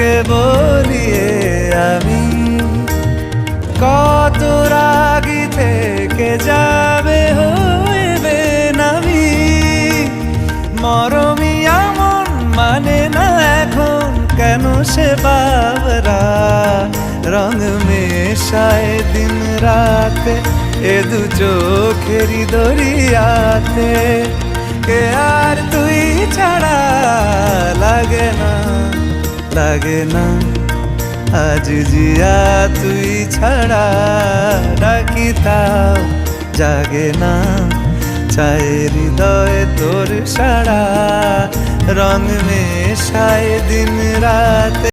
তোকে বলিয়ে আমি কত রাগি থেকে যাবে হইবে নামি মরমি এমন মানে না এখন কেন সে বাবরা রং মেশায় দিন রাতে এ দু চোখেরই দরিয়াতে কে আর তুই ছাড়া লাগে না আজ জিয়া তুই ছাড়া ডাকি তাও জাগে না চায় হৃদয় তোর সারা রং মেশায় দিন রাতে।